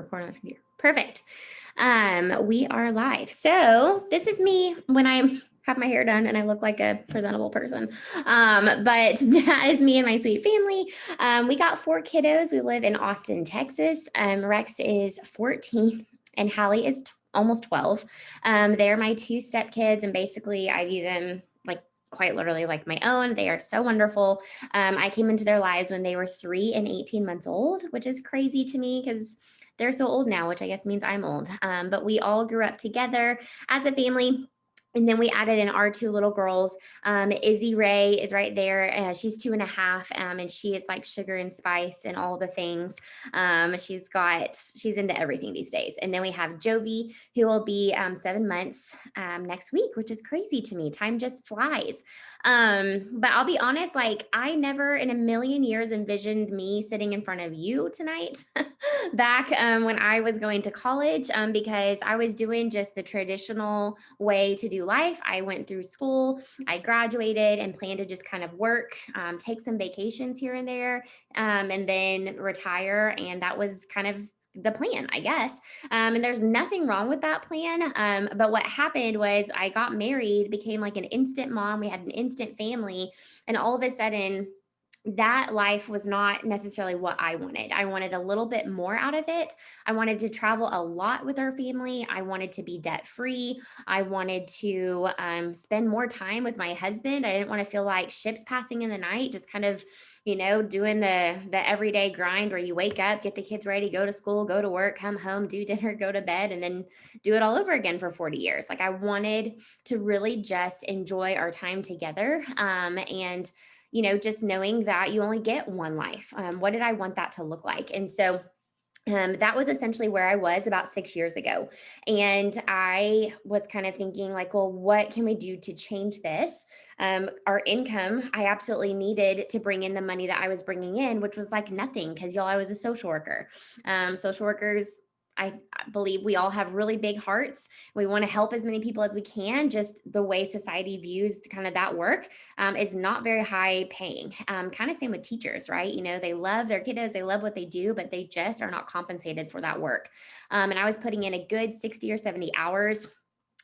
record on this computer. Perfect. We are live. So this is me when I have my hair done and I look like a presentable person. But that is me and my sweet family. We got 4 kiddos. We live in Austin, Texas. Rex is 14 and Hallie is almost 12. They're my 2 stepkids, and basically I view them like quite literally like my own. They are so wonderful. I came into their lives when they were 3 and 18 months old, which is crazy to me because they're so old now, which I guess means I'm old. But we all grew up together as a family. And then we added in our 2 little girls. Izzy Ray is right there. She's 2.5, and she is like sugar and spice and all the things. She's into everything these days. And then we have Jovi, who will be 7 months next week, which is crazy to me. Time just flies. But I'll be honest, like I never in a million years envisioned me sitting in front of you tonight back when I was going to college, because I was doing just the traditional way to do life. I went through school, I graduated and planned to just kind of work, take some vacations here and there, and then retire. And that was kind of the plan, I guess. And there's nothing wrong with that plan. But what happened was I got married, became like an instant mom. We had an instant family. And all of a sudden, that life was not necessarily what I wanted. I wanted a little bit more out of it. I wanted to travel a lot with our family. I wanted to be debt free. I wanted to spend more time with my husband. I didn't want to feel like ships passing in the night, just kind of, doing the everyday grind where you wake up, get the kids ready, go to school, go to work, come home, do dinner, go to bed, and then do it all over again for 40 years. Like I wanted to really just enjoy our time together. And just knowing that you only get one life. What did I want that to look like? And so that was essentially where I was about 6 years ago. And I was kind of thinking like, well, what can we do to change this? Our income, I absolutely needed to bring in the money that I was bringing in, which was like nothing because y'all, I was a social worker. Social workers, I believe we all have really big hearts. We want to help as many people as we can. Just the way society views kind of that work is not very high paying. Kind of same with teachers, right? They love their kiddos, they love what they do, but they just are not compensated for that work. And I was putting in a good 60 or 70 hours.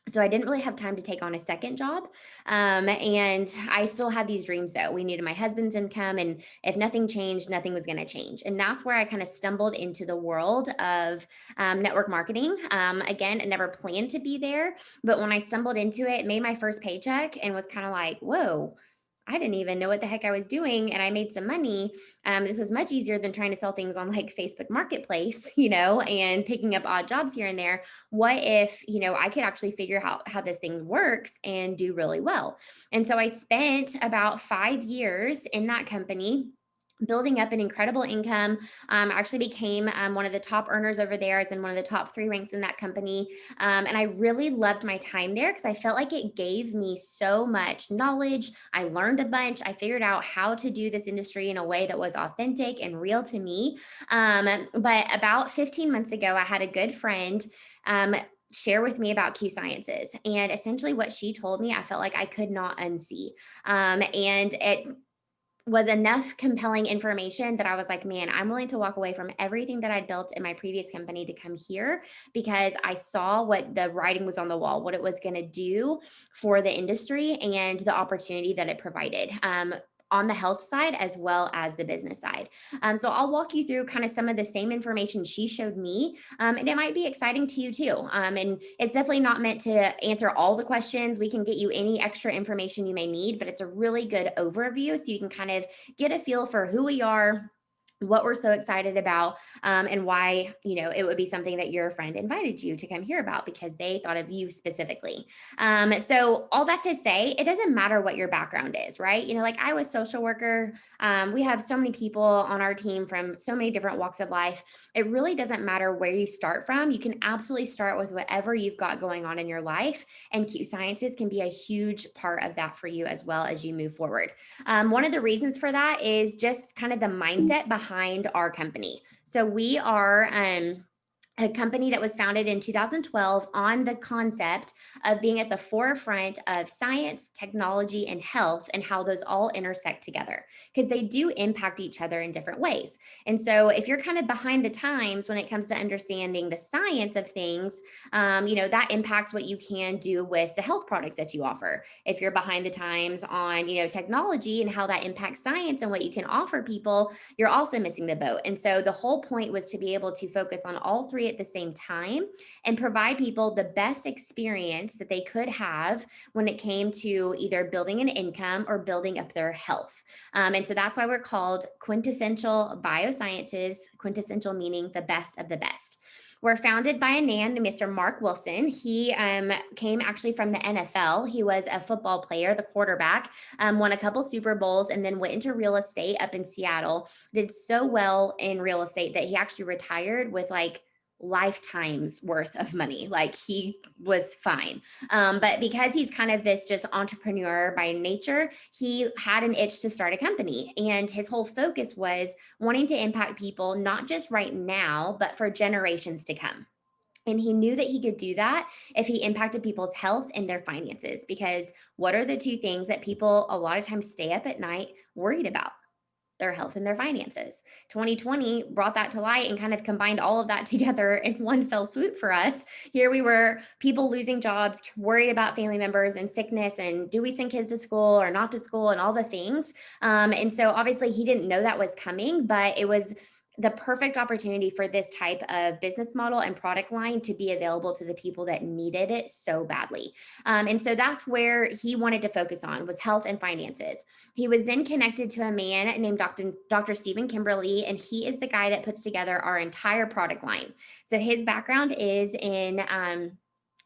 So I didn't really have time to take on a second job. And I still had these dreams though. We needed my husband's income. And if nothing changed, nothing was going to change. And that's where I kind of stumbled into the world of network marketing. Again, I never planned to be there. But when I stumbled into it, made my first paycheck and was kind of like, whoa, I didn't even know what the heck I was doing. And I made some money. This was much easier than trying to sell things on like Facebook Marketplace, and picking up odd jobs here and there. What if, I could actually figure out how this thing works and do really well? And so I spent about 5 years in that company, building up an incredible income. I actually became one of the top earners over there, as in one of the top 3 ranks in that company. And I really loved my time there because I felt like it gave me so much knowledge. I learned a bunch. I figured out how to do this industry in a way that was authentic and real to me. But about 15 months ago, I had a good friend share with me about QCiences. And essentially what she told me, I felt like I could not unsee. And it was enough compelling information that I was like, man, I'm willing to walk away from everything that I'd built in my previous company to come here because I saw what the writing was on the wall, what it was going to do for the industry and the opportunity that it provided. On the health side as well as the business side. So I'll walk you through kind of some of the same information she showed me, and it might be exciting to you too. And it's definitely not meant to answer all the questions. We can get you any extra information you may need, but it's a really good overview so you can kind of get a feel for who we are, what we're so excited about, and why, it would be something that your friend invited you to come hear about because they thought of you specifically. So all that to say, it doesn't matter what your background is, right? Like I was social worker. We have so many people on our team from so many different walks of life. It really doesn't matter where you start from. You can absolutely start with whatever you've got going on in your life, and QCiences can be a huge part of that for you as well as you move forward. One of the reasons for that is just kind of the mindset behind our company. So we are a company that was founded in 2012 on the concept of being at the forefront of science, technology, and health, and how those all intersect together because they do impact each other in different ways. And so, if you're kind of behind the times when it comes to understanding the science of things, that impacts what you can do with the health products that you offer. If you're behind the times on, technology and how that impacts science and what you can offer people, you're also missing the boat. And so, the whole point was to be able to focus on all three at the same time and provide people the best experience that they could have when it came to either building an income or building up their health. And so that's why we're called quintessential biosciences, quintessential meaning the best of the best. We're founded by a man, Mr. Mark Wilson. He came actually from the NFL. He was a football player, the quarterback, won a couple Super Bowls, and then went into real estate up in Seattle. Did so well in real estate that he actually retired with like lifetimes worth of money. Like he was fine. But because he's kind of this just entrepreneur by nature, he had an itch to start a company. And his whole focus was wanting to impact people, not just right now, but for generations to come. And he knew that he could do that if he impacted people's health and their finances. Because what are the two things that people a lot of times stay up at night worried about? Their health and their finances. 2020 brought that to light and kind of combined all of that together in one fell swoop for us. Here we were, people losing jobs, worried about family members and sickness, and do we send kids to school or not to school, and all the things. And so obviously he didn't know that was coming, but it was the perfect opportunity for this type of business model and product line to be available to the people that needed it so badly. And so that's where he wanted to focus on, was health and finances. He was then connected to a man named Dr. Stephen Kimberly, and he is the guy that puts together our entire product line. So his background is in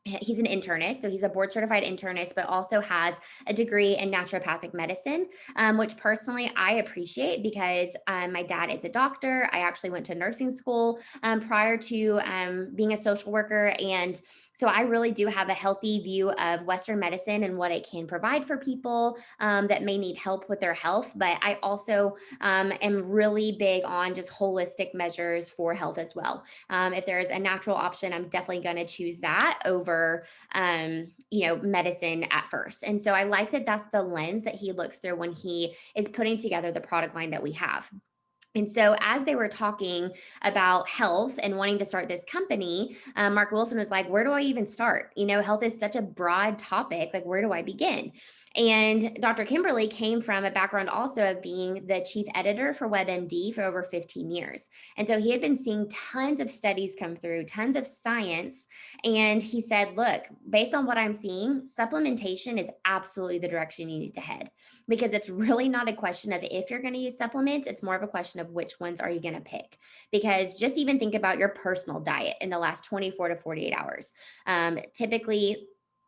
he's an internist, so he's a board certified internist, but also has a degree in naturopathic medicine, which personally I appreciate because my dad is a doctor. I actually went to nursing school prior to being a social worker. And so I really do have a healthy view of Western medicine and what it can provide for people that may need help with their health. But I also am really big on just holistic measures for health as well. If there is a natural option, I'm definitely going to choose that over medicine at first. And so I like that that's the lens that he looks through when he is putting together the product line that we have. And so, as they were talking about health and wanting to start this company, Mark Wilson was like, where do I even start? Health is such a broad topic. Like, where do I begin? And Dr. Kimberly came from a background also of being the chief editor for WebMD for over 15 years. And so he had been seeing tons of studies come through, tons of science. And he said, look, based on what I'm seeing, supplementation is absolutely the direction you need to head, because it's really not a question of if you're going to use supplements. It's more of a question of which ones are you going to pick. Because just even think about your personal diet in the last 24 to 48 hours. Typically,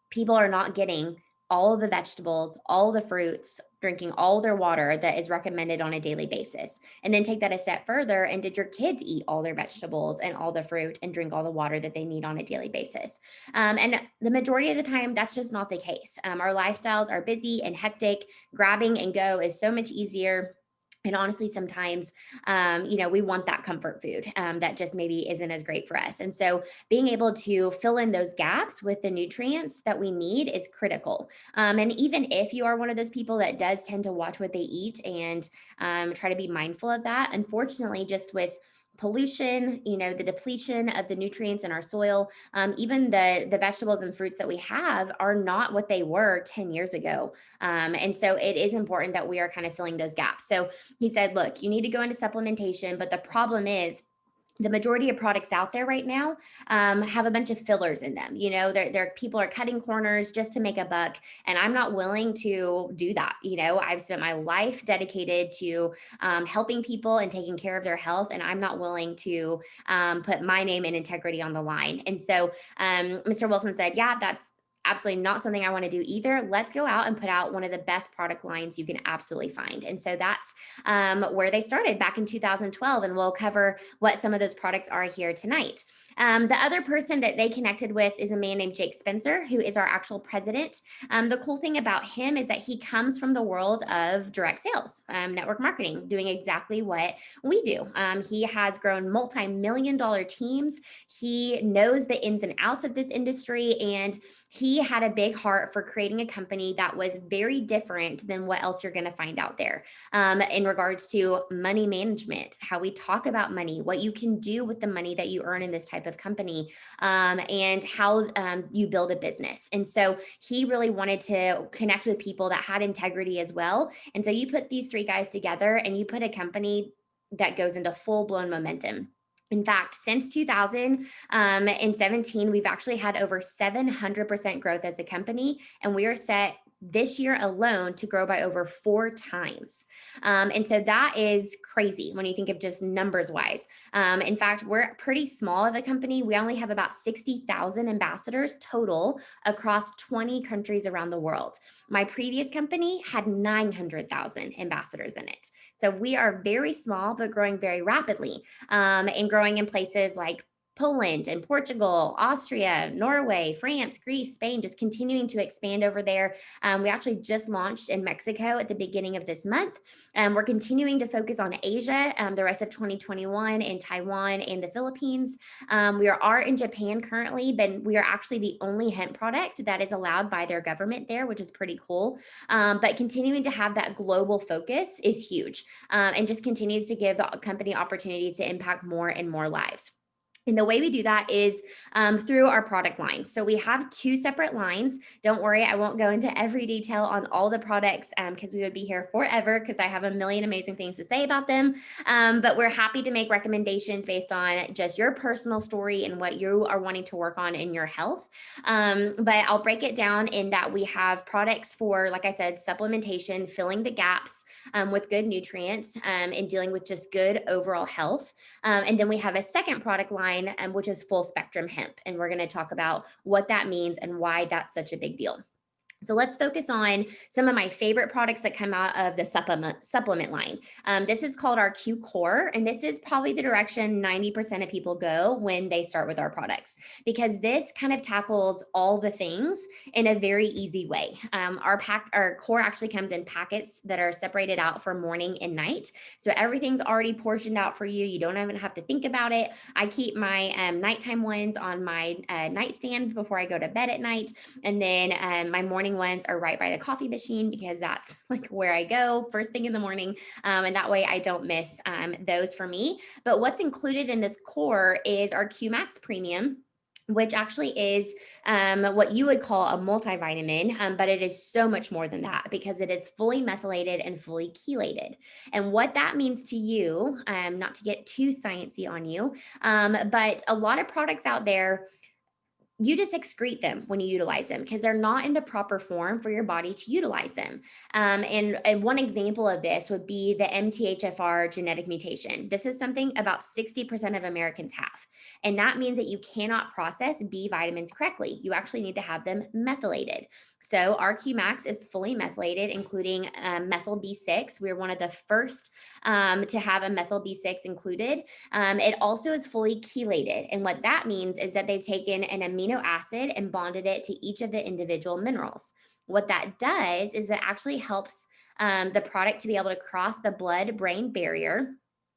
people are not getting all of the vegetables, all the fruits, drinking all their water that is recommended on a daily basis. And then take that a step further. And did your kids eat all their vegetables and all the fruit and drink all the water that they need on a daily basis? And the majority of the time, that's just not the case. Our lifestyles are busy and hectic. Grabbing and go is so much easier. And honestly, sometimes, we want that comfort food that just maybe isn't as great for us. And so being able to fill in those gaps with the nutrients that we need is critical. And even if you are one of those people that does tend to watch what they eat and try to be mindful of that, unfortunately, just with pollution, the depletion of the nutrients in our soil, even the vegetables and fruits that we have are not what they were 10 years ago. And so it is important that we are kind of filling those gaps. So he said, look, you need to go into supplementation, but the problem is the majority of products out there right now have a bunch of fillers in them. People are cutting corners just to make a buck, and I'm not willing to do that. I've spent my life dedicated to helping people and taking care of their health, and I'm not willing to put my name and integrity on the line. And so Mr. Wilson said, yeah, that's absolutely not something I want to do either. Let's go out and put out one of the best product lines you can absolutely find. And so that's where they started back in 2012. And we'll cover what some of those products are here tonight. The other person that they connected with is a man named Jake Spencer, who is our actual president. The cool thing about him is that he comes from the world of direct sales, network marketing, doing exactly what we do. He has grown multi-million dollar teams. He knows the ins and outs of this industry, and he had a big heart for creating a company that was very different than what else you're going to find out there in regards to money management, how we talk about money, what you can do with the money that you earn in this type of company, and how you build a business. And so he really wanted to connect with people that had integrity as well. And so you put these three guys together and you put a company that goes into full blown momentum. In fact, since 2017, we've actually had over 700% growth as a company, and we are set this year alone to grow by over 4 times. And so that is crazy when you think of just numbers wise. In fact, we're pretty small of a company. We only have about 60,000 ambassadors total across 20 countries around the world. My previous company had 900,000 ambassadors in it. So we are very small, but growing very rapidly, and growing in places like Poland and Portugal, Austria, Norway, France, Greece, Spain, just continuing to expand over there. We actually just launched in Mexico at the beginning of this month. We're continuing to focus on Asia, the rest of 2021 in Taiwan and the Philippines. We are in Japan currently, but we are actually the only hemp product that is allowed by their government there, which is pretty cool. But continuing to have that global focus is huge, and just continues to give the company opportunities to impact more and more lives. And the way we do that is through our product line. So we have 2 separate lines. Don't worry, I won't go into every detail on all the products because we would be here forever because I have a million amazing things to say about them. But we're happy to make recommendations based on just your personal story and what you are wanting to work on in your health. But I'll break it down in that we have products for, like I said, supplementation, filling the gaps with good nutrients, and dealing with just good overall health. And then we have a second product line, which is full spectrum hemp. And we're going to talk about what that means and why that's such a big deal. So let's focus on some of my favorite products that come out of the supplement line. This is called our QCore, and this is probably the direction 90% of people go when they start with our products, because this kind of tackles all the things in a very easy way. Our core actually comes in packets that are separated out for morning and night. So everything's already portioned out for you. You don't even have to think about it. I keep my nighttime ones on my nightstand before I go to bed at night. And then my morning ones are right by the coffee machine because that's like where I go first thing in the morning. And that way I don't miss those for me. But what's included in this core is our QMax Premium, which actually is what you would call a multivitamin, but it is so much more than that because it is fully methylated and fully chelated. And what that means to you, not to get too sciencey on you, but a lot of products out there, you just excrete them when you utilize them because they're not in the proper form for your body to utilize them. And one example of this would be the MTHFR genetic mutation. This is something about 60% of Americans have. And that means that you cannot process B vitamins correctly. You actually need to have them methylated. So our QMax is fully methylated, including methyl B6. We're one of the first to have a methyl B6 included. It also is fully chelated. And what that means is that they've taken an amino acid and bonded it to each of the individual minerals. What that does is it actually helps the product to be able to cross the blood-brain barrier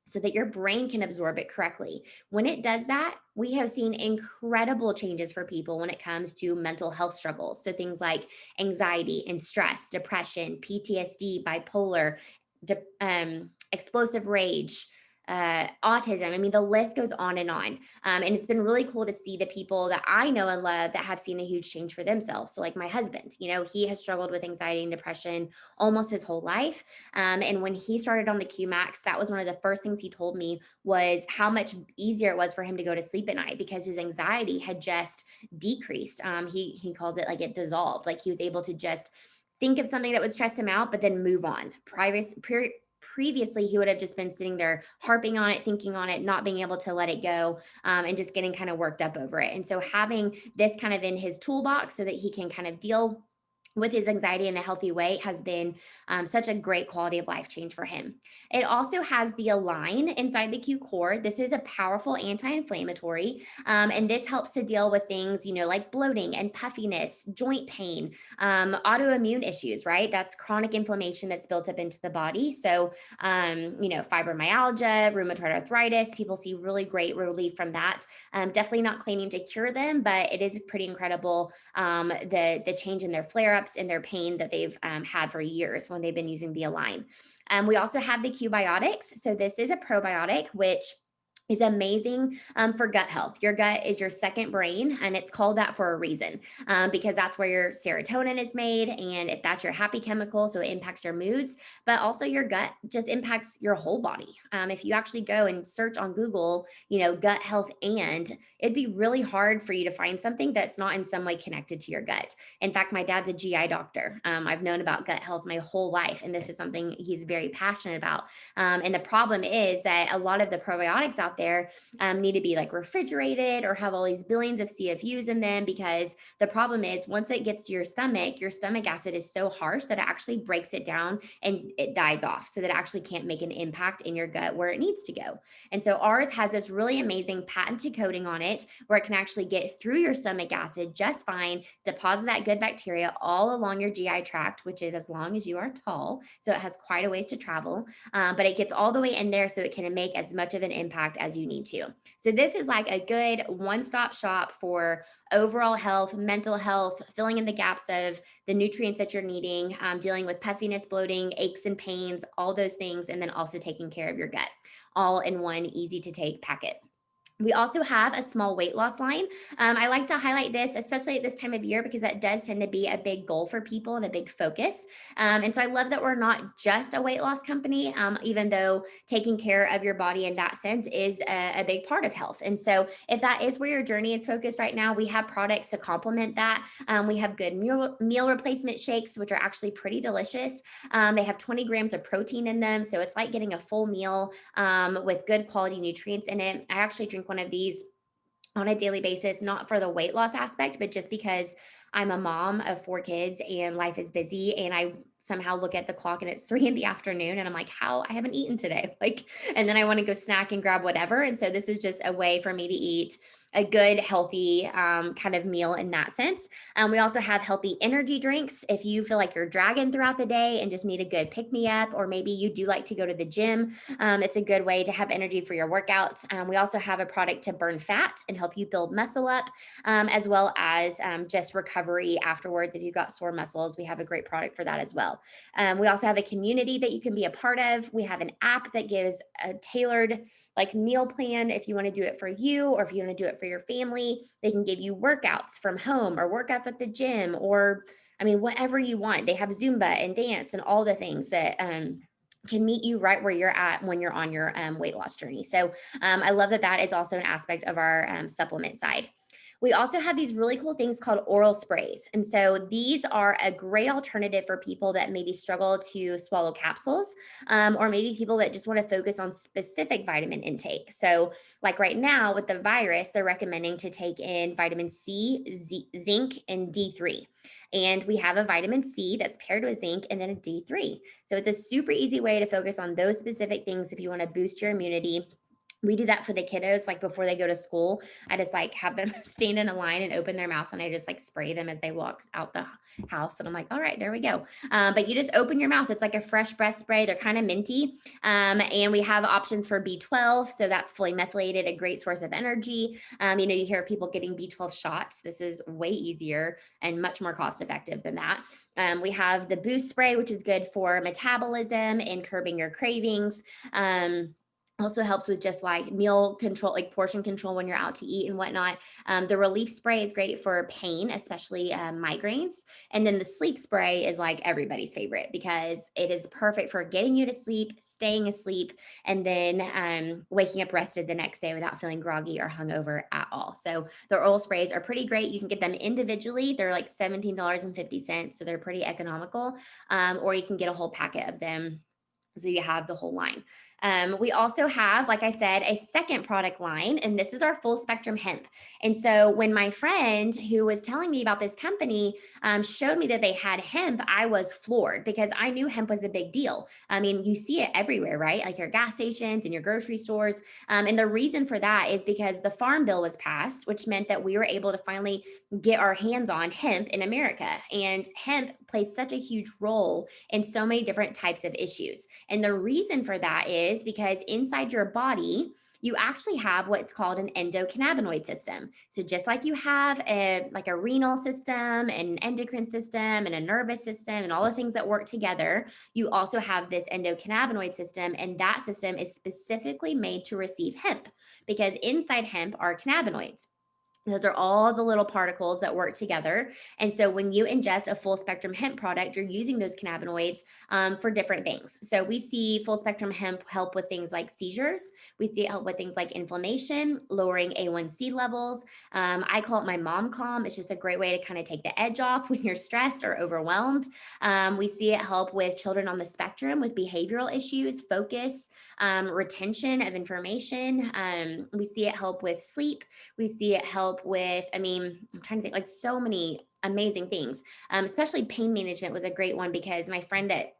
so that your brain can absorb it correctly. When it does that, we have seen incredible changes for people when it comes to mental health struggles. So things like anxiety and stress, depression, PTSD, bipolar, explosive rage, autism. I mean, the list goes on and on. And it's been really cool to see the people that I know and love that have seen a huge change for themselves. So like my husband, he has struggled with anxiety and depression almost his whole life. And when he started on the QMax, that was one of the first things he told me was how much easier it was for him to go to sleep at night because his anxiety had just decreased. He calls it like it dissolved. Like he was able to just think of something that would stress him out, but then move on. previously he would have just been sitting there harping on it, thinking on it, not being able to let it go, and just getting kind of worked up over it. And so having this kind of in his toolbox so that he can kind of deal with his anxiety in a healthy way has been such a great quality of life change for him. It also has the Align inside the QCore. This is a powerful anti-inflammatory, and this helps to deal with things, like bloating and puffiness, joint pain, autoimmune issues, right? That's chronic inflammation that's built up into the body. So, fibromyalgia, rheumatoid arthritis, people see really great relief from that. Definitely not claiming to cure them, but it is pretty incredible, the change in their flare ups and their pain that they've had for years when they've been using the Align. We also have the Qbiotics. So this is a probiotic, which is amazing for gut health. Your gut is your second brain, and it's called that for a reason, because that's where your serotonin is made, and that's your happy chemical, so it impacts your moods. But also, your gut just impacts your whole body. If you actually go and search on Google, gut health, and it'd be really hard for you to find something that's not in some way connected to your gut. In fact, my dad's a GI doctor. I've known about gut health my whole life, and this is something he's very passionate about. And the problem is that a lot of the probiotics out there need to be like refrigerated or have all these billions of CFUs in them, because the problem is once it gets to your stomach acid is so harsh that it actually breaks it down and it dies off, so that it actually can't make an impact in your gut where it needs to go. And so ours has this really amazing patented coating on it where it can actually get through your stomach acid just fine, deposit that good bacteria all along your GI tract, which is as long as you are tall. So it has quite a ways to travel, but it gets all the way in there so it can make as much of an impact as you need to. So this is like a good one-stop shop for overall health, mental health, filling in the gaps of the nutrients that you're needing, dealing with puffiness, bloating, aches and pains, all those things, and then also taking care of your gut, all in one easy to take packet. We also have a small weight loss line. I like to highlight this, especially at this time of year, because that does tend to be a big goal for people and a big focus. And so I love that we're not just a weight loss company, even though taking care of your body in that sense is a big part of health. And so if that is where your journey is focused right now, we have products to complement that. We have good meal replacement shakes, which are actually pretty delicious. They have 20 grams of protein in them. So it's like getting a full meal with good quality nutrients in it. I actually drink one of these on a daily basis, not for the weight loss aspect, but just because I'm a mom of 4 kids and life is busy. And I somehow look at the clock and it's 3 in the afternoon and I'm like, how I haven't eaten today. And then I want to go snack and grab whatever. And so this is just a way for me to eat a good, healthy kind of meal in that sense. We also have healthy energy drinks. If you feel like you're dragging throughout the day and just need a good pick me up, or maybe you do like to go to the gym, it's a good way to have energy for your workouts. We also have a product to burn fat and help you build muscle up, as well as just recovery afterwards. If you've got sore muscles, we have a great product for that as well. We also have a community that you can be a part of. We have an app that gives a tailored meal plan if you want to do it for you, or if you want to do it for your family. They can give you workouts from home or workouts at the gym, or whatever you want. They have Zumba and dance and all the things that can meet you right where you're at when you're on your weight loss journey. So I love that that is also an aspect of our supplement side. We also have these really cool things called oral sprays. And so these are a great alternative for people that maybe struggle to swallow capsules, or maybe people that just want to focus on specific vitamin intake. So, like right now with the virus, they're recommending to take in vitamin C, zinc, and D3. And we have a vitamin C that's paired with zinc and then a D3. So it's a super easy way to focus on those specific things if you want to boost your immunity. We do that for the kiddos, before they go to school. I just have them stand in a line and open their mouth, and I just spray them as they walk out the house. And I'm like, all right, there we go. But you just open your mouth. It's like a fresh breath spray. They're kind of minty. And we have options for B12. So that's fully methylated, a great source of energy. You hear people getting B12 shots. This is way easier and much more cost effective than that. We have the boost spray, which is good for metabolism and curbing your cravings. Also helps with just meal control, portion control when you're out to eat and whatnot. The relief spray is great for pain, especially migraines. And then the sleep spray is everybody's favorite, because it is perfect for getting you to sleep, staying asleep, and then waking up rested the next day without feeling groggy or hungover at all. So the oral sprays are pretty great. You can get them individually. They're $17.50. So they're pretty economical. Or you can get a whole packet of them So you have the whole line. We also have, like I said, a second product line, and this is our full spectrum hemp. And so when my friend who was telling me about this company showed me that they had hemp, I was floored because I knew hemp was a big deal. I mean, you see it everywhere, right? Like your gas stations and your grocery stores. And the reason for that is because the Farm Bill was passed, which meant that we were able to finally get our hands on hemp in America. And hemp plays such a huge role in so many different types of issues. And the reason for that is because inside your body, you actually have what's called an endocannabinoid system. So just like you have a renal system, an endocrine system, and a nervous system, and all the things that work together, you also have this endocannabinoid system, and that system is specifically made to receive hemp because inside hemp are cannabinoids. Those are all the little particles that work together. And so when you ingest a full spectrum hemp product, you're using those cannabinoids for different things. So we see full spectrum hemp help with things like seizures. We see it help with things like inflammation, lowering A1C levels. I call it my mom calm. It's just a great way to kind of take the edge off when you're stressed or overwhelmed. We see it help with children on the spectrum with behavioral issues, focus, retention of information. We see it help with sleep. We see it help with, I mean, I'm trying to think like so many amazing things. Especially pain management was a great one because my friend that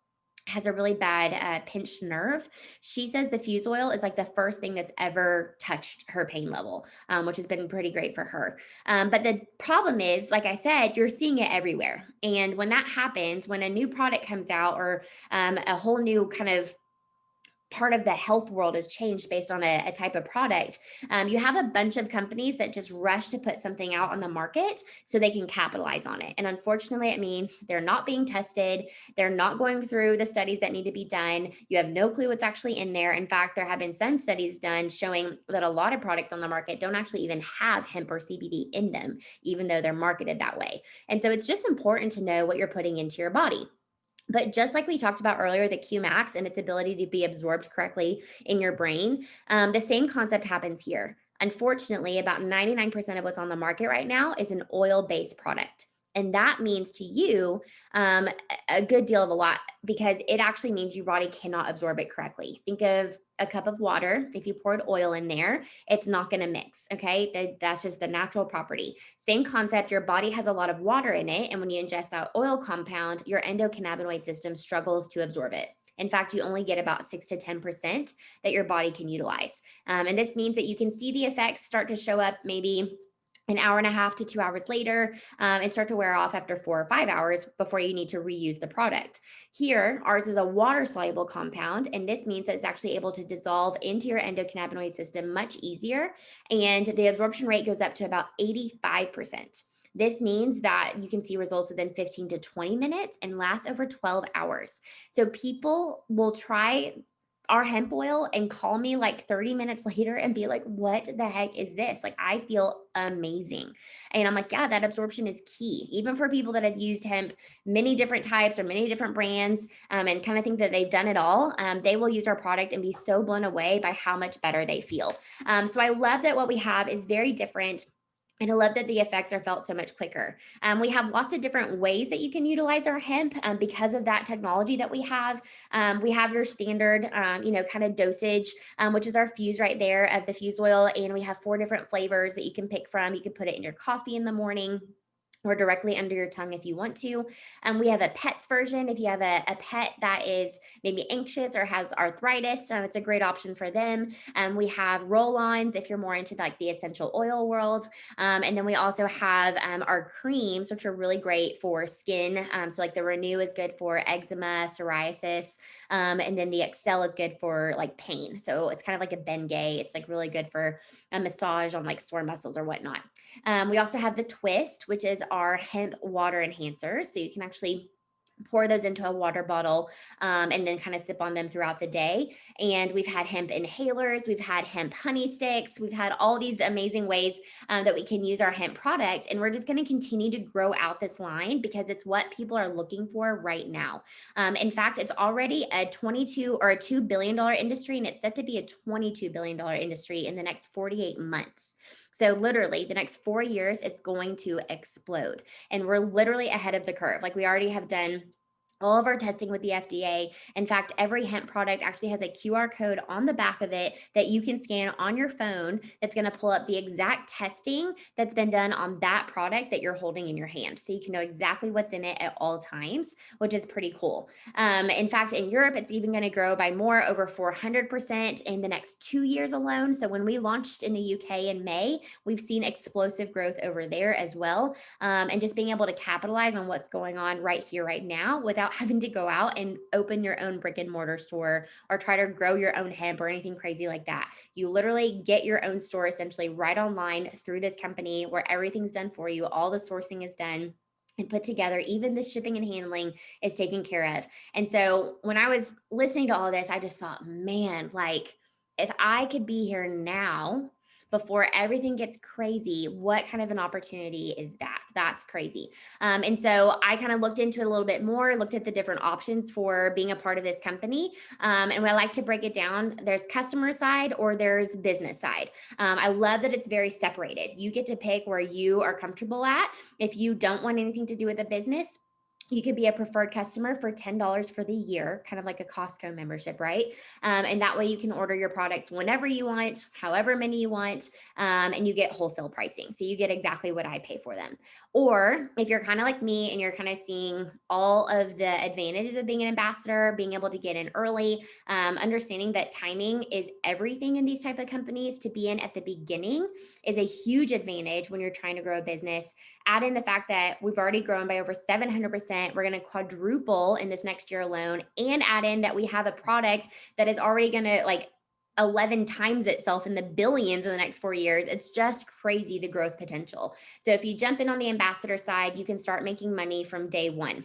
has a really bad pinched nerve. She says the fuse oil is like the first thing that's ever touched her pain level, which has been pretty great for her. But the problem is, like I said, you're seeing it everywhere. And when that happens, when a new product comes out or a whole new kind of part of the health world has changed based on a type of product, you have a bunch of companies that just rush to put something out on the market so they can capitalize on it. And unfortunately, it means they're not being tested. They're not going through the studies that need to be done. You have no clue what's actually in there. In fact, there have been some studies done showing that a lot of products on the market don't actually even have hemp or CBD in them, even though they're marketed that way. And so it's just important to know what you're putting into your body. But just like we talked about earlier, the Qmax and its ability to be absorbed correctly in your brain, the same concept happens here. Unfortunately, about 99% of what's on the market right now is an oil based product. And that means to you a good deal of a lot because it actually means your body cannot absorb it correctly. Think of a cup of water. If you poured oil in there, it's not going to mix. Okay. That's just the natural property. Same concept. Your body has a lot of water in it. And when you ingest that oil compound, your endocannabinoid system struggles to absorb it. In fact, you only get about 6 to 10% that your body can utilize. And this means that you can see the effects start to show up maybe an hour and a half to 2 hours later and start to wear off after 4 or 5 hours before you need to reuse the product. Here, ours is a water soluble compound, and this means that it's actually able to dissolve into your endocannabinoid system much easier, and the absorption rate goes up to about 85%. This means that you can see results within 15 to 20 minutes and last over 12 hours. So people will try our hemp oil and call me like 30 minutes later and be like, what the heck is this? Like, I feel amazing. And I'm like, yeah, that absorption is key. Even for people that have used hemp, many different types or many different brands, and kind of think that they've done it all, they will use our product and be so blown away by how much better they feel. So I love that what we have is very different. And I love that the effects are felt so much quicker. We have lots of different ways that you can utilize our hemp because of that technology that we have. We have your standard, kind of dosage, which is our fuse right there of the fuse oil. And we have 4 different flavors that you can pick from. You can put it in your coffee in the morning or directly under your tongue if you want to. We have a pets version. If you have a pet that is maybe anxious or has arthritis, it's a great option for them. We have roll-ons if you're more into like the essential oil world. And then we also have our creams, which are really great for skin. So like the Renew is good for eczema, psoriasis. And then the Excel is good for like pain. So it's kind of like a Bengay. It's like really good for a massage on like sore muscles or whatnot. We also have the Twist, which is our hemp water enhancers. So you can actually pour those into a water bottle and then kind of sip on them throughout the day. And we've had hemp inhalers, we've had hemp honey sticks, we've had all these amazing ways that we can use our hemp product. And we're just going to continue to grow out this line because it's what people are looking for right now. In fact, it's already a 22 or a $2 billion industry, and it's set to be a $22 billion industry in the next 48 months. So literally the next 4 years, it's going to explode. And we're literally ahead of the curve. Like we already have done all of our testing with the FDA. In fact, every hemp product actually has a QR code on the back of it that you can scan on your phone that's going to pull up the exact testing that's been done on that product that you're holding in your hand. So you can know exactly what's in it at all times, which is pretty cool. In fact, in Europe, it's even going to grow by more, over 400% in the next 2 years alone. So when we launched in the UK in May, we've seen explosive growth over there as well. And just being able to capitalize on what's going on right here, right now, without having to go out and open your own brick and mortar store or try to grow your own hemp or anything crazy like that. You literally get your own store essentially right online through this company where everything's done for you, all the sourcing is done and put together, even the shipping and handling is taken care of. And so when I was listening to all this, I just thought, man, like if I could be here now before everything gets crazy, what kind of an opportunity is that? That's crazy. And so I kind of looked into it a little bit more, looked at the different options for being a part of this company. And I like to break it down, there's customer side or there's business side. I love that it's very separated. You get to pick where you are comfortable at. If you don't want anything to do with the business, you could be a preferred customer for $10 for the year, kind of like a Costco membership, right? And that way you can order your products whenever you want, however many you want, and you get wholesale pricing. So you get exactly what I pay for them. Or if you're kind of like me and you're kind of seeing all of the advantages of being an ambassador, being able to get in early, understanding that timing is everything in these type of companies, to be in at the beginning is a huge advantage when you're trying to grow a business. Add in the fact that we've already grown by over 700%. We're going to quadruple in this next year alone, and add in that we have a product that is already going to like 11 times itself in the billions in the next 4 years. It's just crazy, the growth potential. So if you jump in on the ambassador side, you can start making money from day one.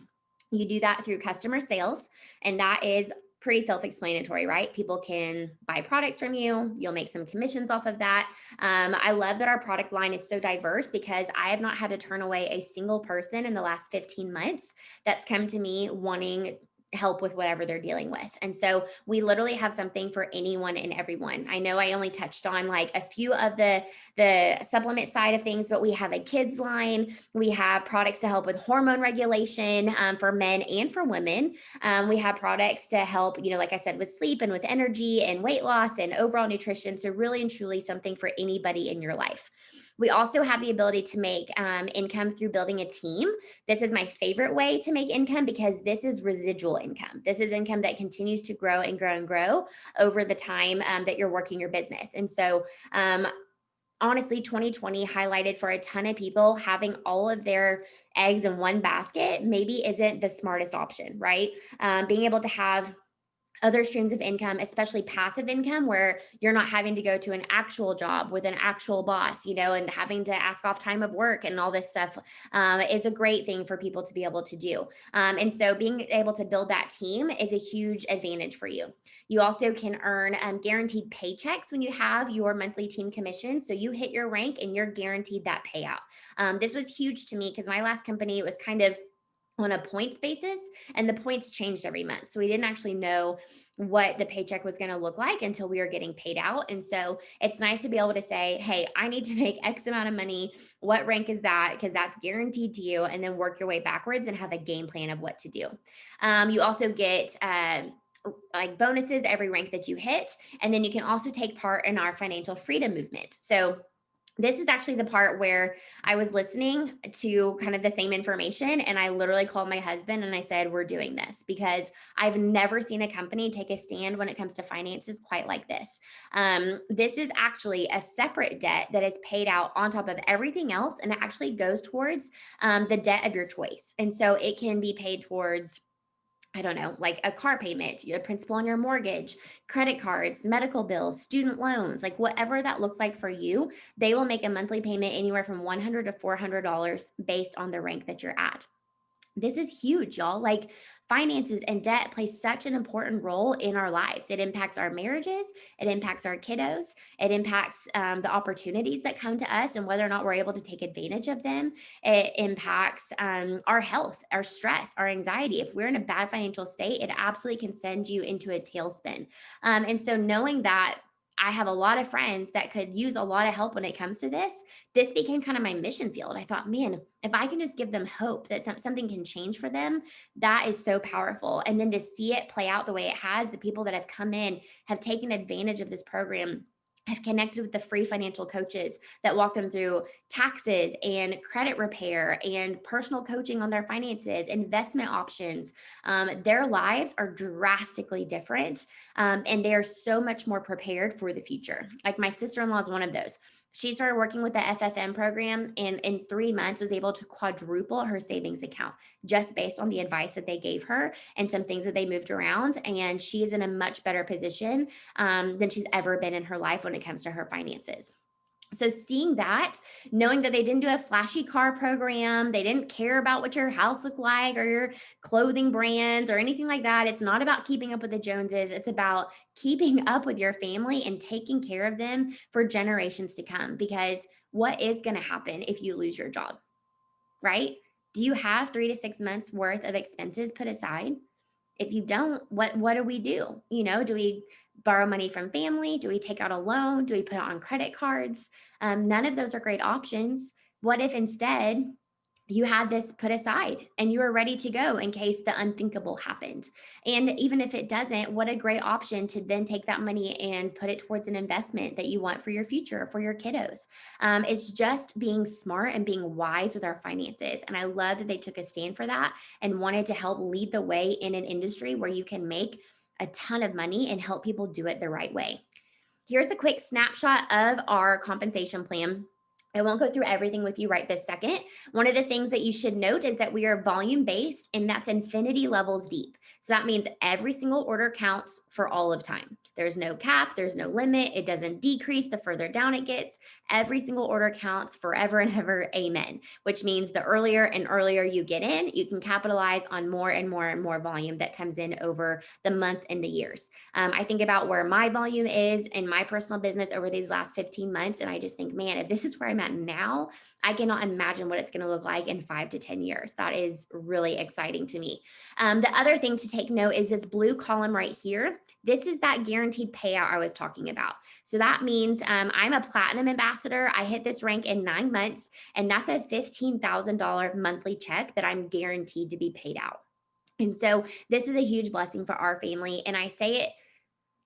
You do that through customer sales, and that is pretty self-explanatory, right? People can buy products from you. You'll make some commissions off of that. I love that our product line is so diverse because I have not had to turn away a single person in the last 15 months that's come to me wanting help with whatever they're dealing with. And so we literally have something for anyone and everyone. I know I only touched on like a few of the supplement side of things, but we have a kids line. We have products to help with hormone regulation for men and for women. We have products to help, like I said, with sleep and with energy and weight loss and overall nutrition. So really and truly something for anybody in your life. We also have the ability to make income through building a team. This is my favorite way to make income because this is residual income. This is income that continues to grow and grow and grow over the time that you're working your business. And so, honestly, 2020 highlighted for a ton of people having all of their eggs in one basket maybe isn't the smartest option, right? Being able to have other streams of income, especially passive income, where you're not having to go to an actual job with an actual boss, and having to ask off time of work and all this stuff, is a great thing for people to be able to do. And so being able to build that team is a huge advantage for you. You also can earn guaranteed paychecks when you have your monthly team commission. So you hit your rank and you're guaranteed that payout. This was huge to me because my last company was kind of on a points basis, and the points changed every month. So we didn't actually know what the paycheck was going to look like until we were getting paid out. And so it's nice to be able to say, hey, I need to make X amount of money. What rank is that? Because that's guaranteed to you, and then work your way backwards and have a game plan of what to do. You also get like bonuses every rank that you hit. And then you can also take part in our financial freedom movement. So this is actually the part where I was listening to kind of the same information, and I literally called my husband and I said, we're doing this, because I've never seen a company take a stand when it comes to finances quite like this. This is actually a separate debt that is paid out on top of everything else, and it actually goes towards the debt of your choice. And so it can be paid towards, I don't know, like a car payment, your principal on your mortgage, credit cards, medical bills, student loans, like whatever that looks like for you. They will make a monthly payment anywhere from $100 to $400 based on the rank that you're at. This is huge, y'all. Like, finances and debt play such an important role in our lives. It impacts our marriages, it impacts our kiddos, it impacts the opportunities that come to us and whether or not we're able to take advantage of them. It impacts our health, our stress, our anxiety. If we're in a bad financial state, it absolutely can send you into a tailspin. And so knowing that, I have a lot of friends that could use a lot of help when it comes to this. This became kind of my mission field. I thought, man, if I can just give them hope that something can change for them, that is so powerful. And then to see it play out the way it has, the people that have come in have taken advantage of this program. Have connected with the free financial coaches that walk them through taxes and credit repair and personal coaching on their finances, investment options. Their lives are drastically different, and they are so much more prepared for the future. Like my sister-in-law is one of those. She started working with the FFM program and in 3 months was able to quadruple her savings account just based on the advice that they gave her and some things that they moved around. And she is in a much better position than she's ever been in her life when it comes to her finances. So seeing that, knowing that they didn't do a flashy car program, they didn't care about what your house looked like or your clothing brands or anything like that. It's not about keeping up with the Joneses. It's about keeping up with your family and taking care of them for generations to come. Because what is going to happen if you lose your job, right? Do you have 3 to 6 months worth of expenses put aside? If you don't, what do we do? Do we borrow money from family? Do we take out a loan? Do we put it on credit cards? None of those are great options. What if instead you had this put aside and you were ready to go in case the unthinkable happened? And even if it doesn't, what a great option to then take that money and put it towards an investment that you want for your future, for your kiddos. It's just being smart and being wise with our finances. And I love that they took a stand for that and wanted to help lead the way in an industry where you can make a ton of money and help people do it the right way. Here's a quick snapshot of our compensation plan. I won't go through everything with you right this second. One of the things that you should note is that we are volume based and that's infinity levels deep. So that means every single order counts for all of time. There's no cap, there's no limit. It doesn't decrease the further down it gets. Every single order counts forever and ever. Amen. Which means the earlier and earlier you get in, you can capitalize on more and more and more volume that comes in over the months and the years. I think about where my volume is in my personal business over these last 15 months. And I just think, man, if this is where I'm at now, I cannot imagine what it's going to look like in 5 to 10 years. That is really exciting to me. The other thing to take note is this blue column right here. This is that guaranteed payout I was talking about. So that means I'm a platinum ambassador. I hit this rank in 9 months, and that's a $15,000 monthly check that I'm guaranteed to be paid out. And so this is a huge blessing for our family. And I say it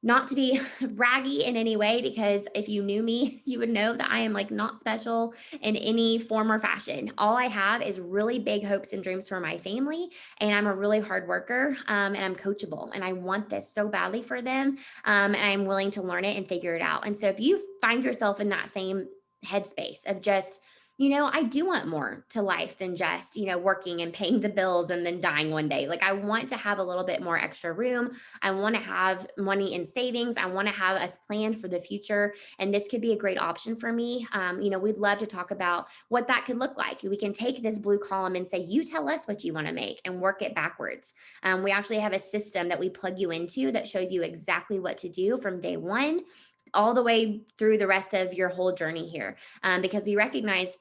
not to be braggy in any way, because if you knew me, you would know that I am like not special in any form or fashion. All I have is really big hopes and dreams for my family. And I'm a really hard worker, and I'm coachable. And I want this so badly for them. And I'm willing to learn it and figure it out. And so if you find yourself in that same headspace of just, I do want more to life than just, working and paying the bills and then dying one day. Like I want to have a little bit more extra room. I want to have money in savings. I want to have us planned for the future. And this could be a great option for me. We'd love to talk about what that could look like. We can take this blue column and say, you tell us what you want to make and work it backwards. We actually have a system that we plug you into that shows you exactly what to do from day one all the way through the rest of your whole journey here. Because we recognize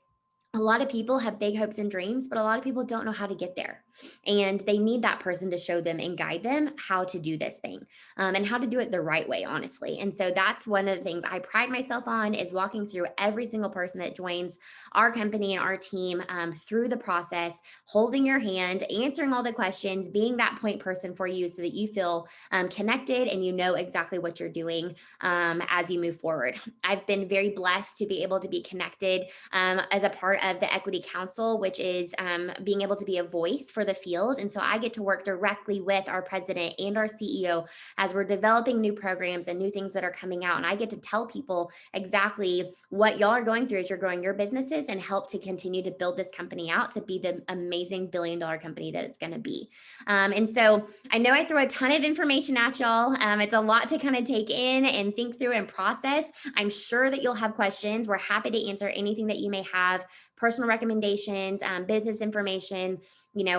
a lot of people have big hopes and dreams, but a lot of people don't know how to get there. And they need that person to show them and guide them how to do this thing, and how to do it the right way, honestly. And so that's one of the things I pride myself on, is walking through every single person that joins our company and our team through the process, holding your hand, answering all the questions, being that point person for you so that you feel connected and you know exactly what you're doing as you move forward. I've been very blessed to be able to be connected as a part of the Equity Council, which is being able to be a voice for the field. And so I get to work directly with our president and our CEO as we're developing new programs and new things that are coming out. And I get to tell people exactly what y'all are going through as you're growing your businesses and help to continue to build this company out to be the amazing billion-dollar company that it's going to be. And so I know I throw a ton of information at y'all. It's a lot to kind of take in and think through and process. I'm sure that you'll have questions. We're happy to answer anything that you may have. personal recommendations, business information.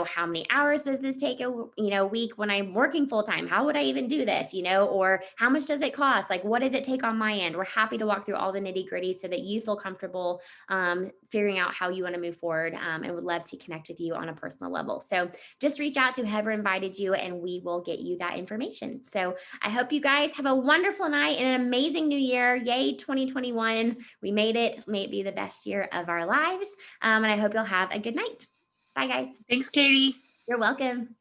How many hours does this take a week when I'm working full time? How would I even do this? Or how much does it cost? Like, what does it take on my end? We're happy to walk through all the nitty gritty so that you feel comfortable figuring out how you want to move forward, and would love to connect with you on a personal level. So just reach out to whoever invited you and we will get you that information. So I hope you guys have a wonderful night and an amazing new year. Yay, 2021. We made it. May it be the best year of our lives. And I hope you'll have a good night. Bye, guys. Thanks, Katie. You're welcome.